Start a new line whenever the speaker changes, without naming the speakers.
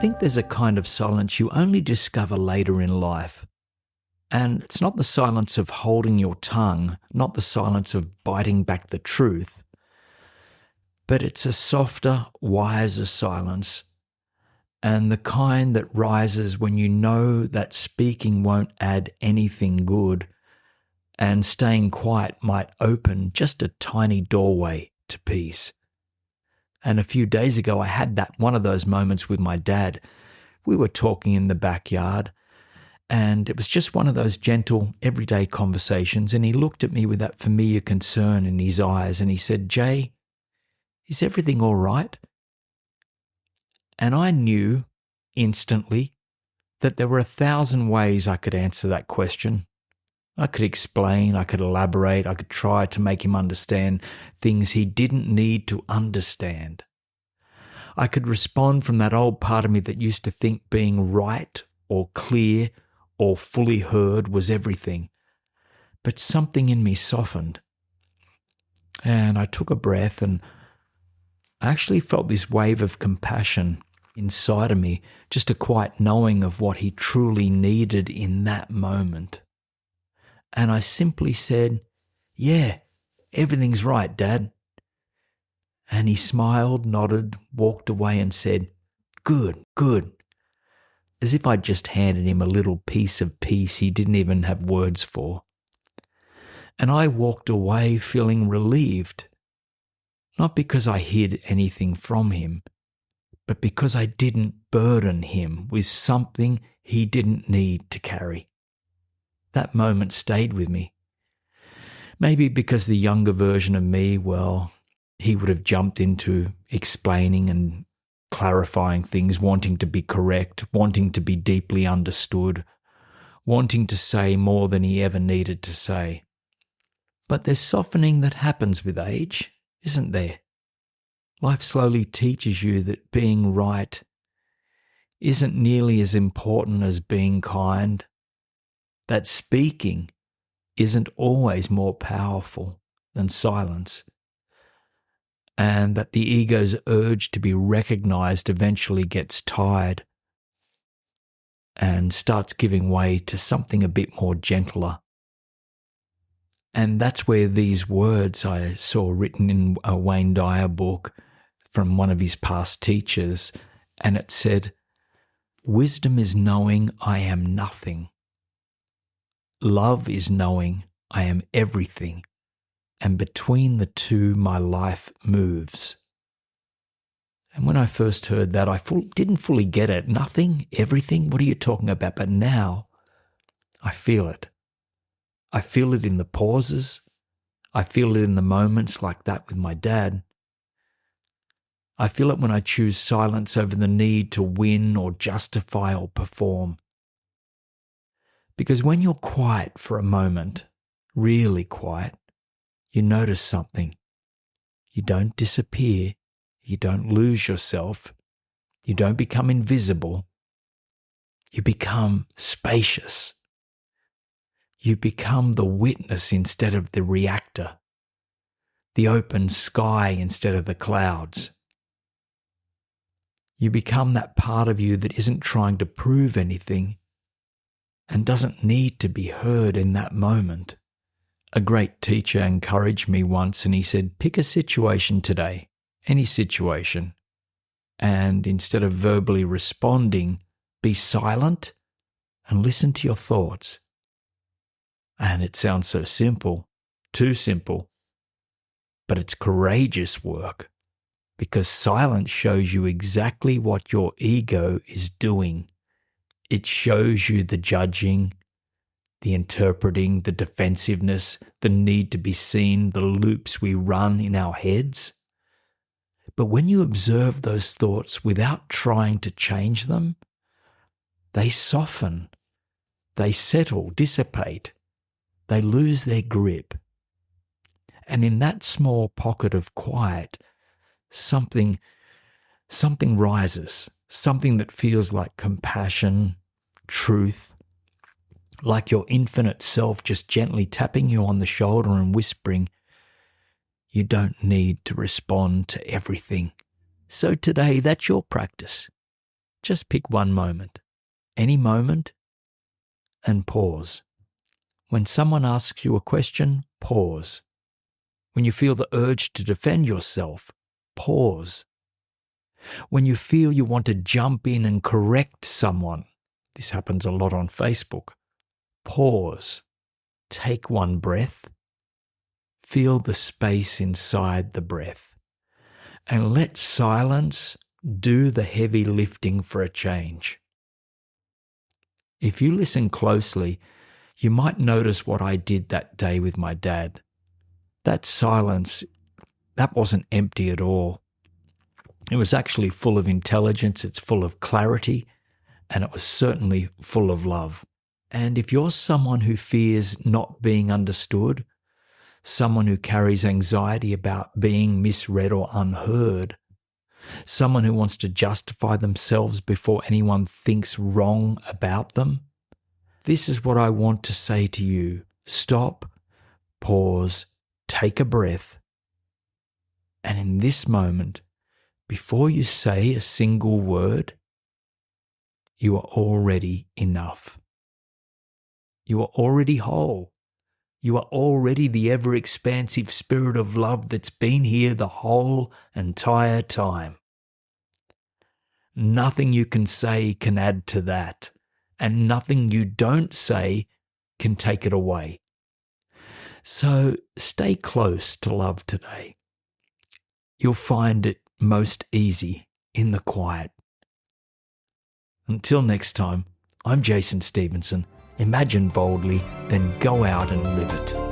think there's a kind of silence you only discover later in life. And it's not the silence of holding your tongue, not the silence of biting back the truth, but it's a softer, wiser silence, and the kind that rises when you know that speaking won't add anything good, and staying quiet might open just a tiny doorway to peace. And a few days ago, I had one of those moments with my dad. We were talking in the backyard, and it was just one of those gentle, everyday conversations, and he looked at me with that familiar concern in his eyes, and he said, "Jay, is everything all right?" And I knew instantly that there were 1,000 ways I could answer that question. I could explain, I could elaborate, I could try to make him understand things he didn't need to understand. I could respond from that old part of me that used to think being right or clear or fully heard was everything. But something in me softened. And I took a breath, and I actually felt this wave of compassion inside of me, just a quiet knowing of what he truly needed in that moment. And I simply said, "Yeah, everything's right, Dad." And he smiled, nodded, walked away and said, "Good, good." As if I'd just handed him a little piece of peace he didn't even have words for. And I walked away feeling relieved, not because I hid anything from him, but because I didn't burden him with something he didn't need to carry. That moment stayed with me. Maybe because the younger version of me, well, he would have jumped into explaining and clarifying things, wanting to be correct, wanting to be deeply understood, wanting to say more than he ever needed to say. But there's softening that happens with age, isn't there? Life slowly teaches you that being right isn't nearly as important as being kind, that speaking isn't always more powerful than silence, and that the ego's urge to be recognized eventually gets tired and starts giving way to something a bit more gentler. And that's where these words I saw written in a Wayne Dyer book from one of his past teachers, and it said, "Wisdom is knowing I am nothing. Love is knowing I am everything, and between the two my life moves." And when I first heard that, I didn't fully get it. Nothing, everything, what are you talking about? But now I feel it. I feel it in the pauses. I feel it in the moments like that with my dad. I feel it when I choose silence over the need to win or justify or perform. Because when you're quiet for a moment, really quiet, you notice something. You don't disappear. You don't lose yourself. You don't become invisible. You become spacious. You become the witness instead of the reactor, the open sky instead of the clouds. You become that part of you that isn't trying to prove anything and doesn't need to be heard in that moment. A great teacher encouraged me once, and he said, "Pick a situation today, any situation, and instead of verbally responding, be silent and listen to your thoughts." And it sounds so simple, too simple, but it's courageous work, because silence shows you exactly what your ego is doing. It shows you the judging, the interpreting, the defensiveness, the need to be seen, the loops we run in our heads. But when you observe those thoughts without trying to change them, they soften, they settle, dissipate, they lose their grip. And in that small pocket of quiet, something rises, something that feels like compassion, truth, like your infinite self just gently tapping you on the shoulder and whispering, "You don't need to respond to everything." So today, that's your practice. Just pick one moment, any moment, and pause. When someone asks you a question, pause. When you feel the urge to defend yourself, pause. When you feel you want to jump in and correct someone, this happens a lot on Facebook, pause. Take one breath. Feel the space inside the breath. And let silence do the heavy lifting for a change. If you listen closely, you might notice what I did that day with my dad. That silence, that wasn't empty at all. It was actually full of intelligence, it's full of clarity, and it was certainly full of love. And if you're someone who fears not being understood, someone who carries anxiety about being misread or unheard, someone who wants to justify themselves before anyone thinks wrong about them, this is what I want to say to you. Stop, pause, take a breath, and in this moment, before you say a single word, you are already enough. You are already whole. You are already the ever-expansive spirit of love that's been here the whole entire time. Nothing you can say can add to that, and nothing you don't say can take it away. So stay close to love today. You'll find it most easy in the quiet. Until next time, I'm Jason Stephenson. Imagine boldly, then go out and live it.